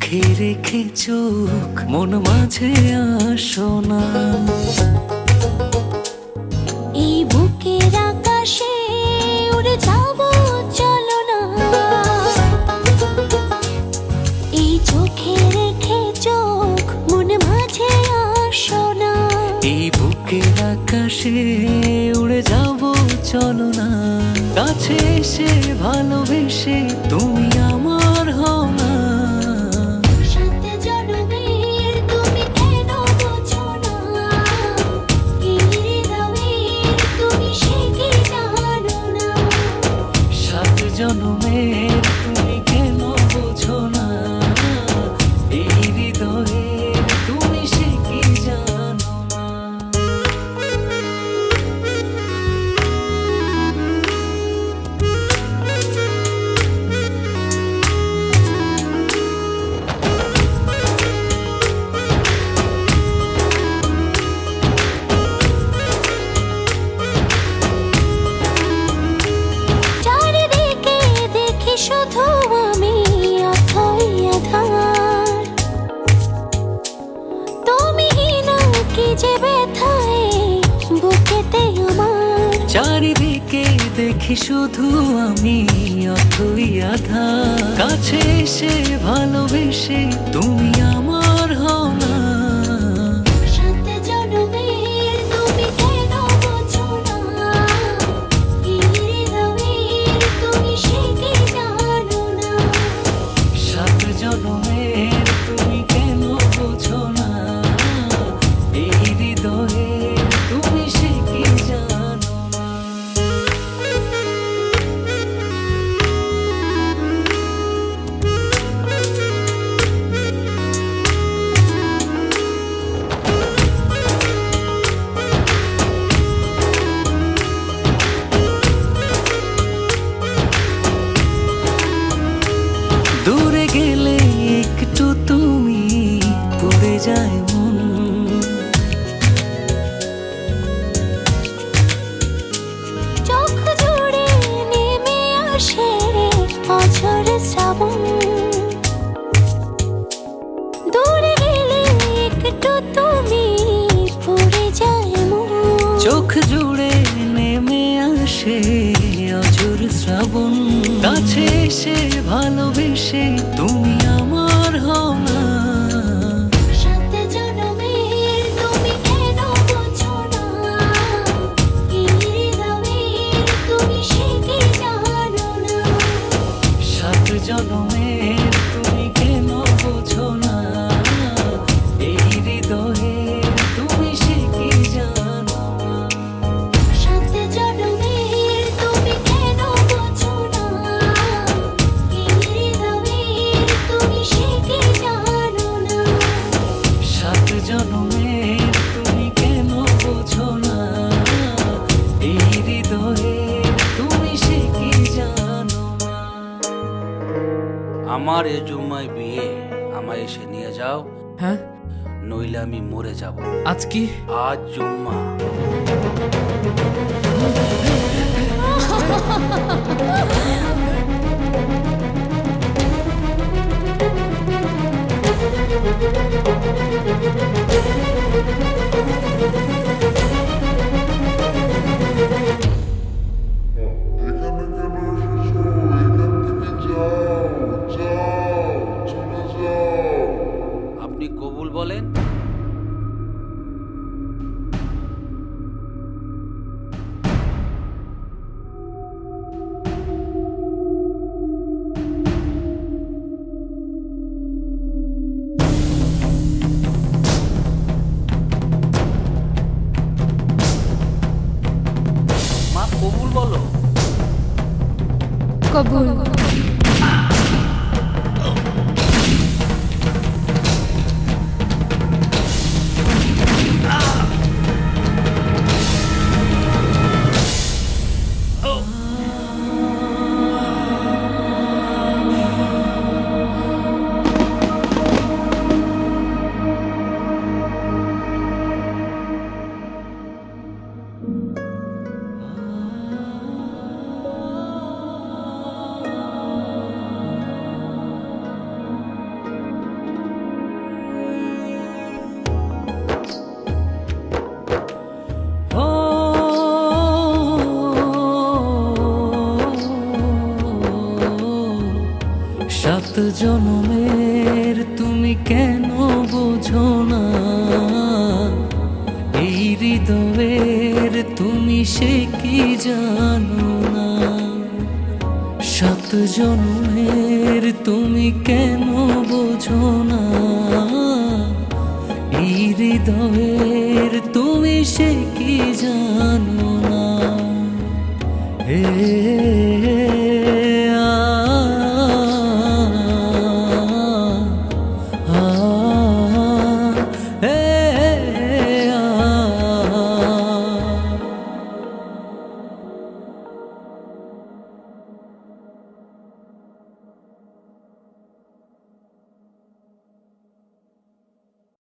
চোখে রেখে চোখ মন মাঝে আসো না। এই বুকের আকাশে উড়ে যাব চলো না। এই চোখে রেখে চোখ মন মাঝে আসো না। এই বুকের আকাশে উড়ে যাব চলো না। কাছে এসে ভালোবেসে তুমি আমার হও না। সাত জনমের তুমি কেন বোঝো না? এই হৃদয়ের তুমি সে কি জানো না? সাত জনমের তুমি কেন বোঝো না? এই হৃদয়ের তুমি সে কি জানো না। চারিদিকে দেখি শুধু আমি অথই আধার। তুমি না কি যে ব্যথায় বুকেতে আমার। চারিদিকে দেখি শুধু আমি অথই আধার। কাছে এসে ভালোবেসে তুমি আমার হও না। সাত জনমের তুমি কেন বোঝো না? এই হৃদয়ের তুমি সে কি জানো না? সাত জনমের তুমি কেন বোঝো না? এই হৃদয়ের তুমি সে কি জানো না। দূরে গেলে একটু তুমি পড়ে যায় মন। চোখ জুড়ে নেমে আসে অঝোর শ্রাবণ। দূরে গেলে একটু তুমি পড়ে যায় মন। চোখ জুড়ে নেমে আসে অঝোর শ্রাবণ। কাছে এসে ভালোবেসে তুমি আমার হও না। সাত জনমের তুমি কেন বোঝো না? এই হৃদয়ের তুমি সে কি জানো না? সাত জনমের তুমি কেন বোঝো না? এই হৃদয়ের তুমি সে কি জানো না। সাত জনমের তুমি কেন বোঝো না? এই হৃদয়ের তুমি সে কি জানো না? সাত জনমের তুমি কেন বোঝো না? এই হৃদয়ের তুমি সে কি জানো না। আমার এ জুম্মায় বিয়ে, আমায় এসে নিয়ে যাও, হ্যাঁ নইলে আমি মরে যাব। আজ কি? আজ জুম্মা। এখানে কেন এসেছো? এখান থেকে যাও, যাও, চলে যাও। আপনি কবুল বলেন। মা কবুল বলো। কবুল। জনমের তুমি কেন বোঝো না, এই হৃদয়ের তুমি সে কি জানো না। 7 জনমের তুমি কেন বোঝো না, এই হৃদয়ের তুমি সে কি জানো না।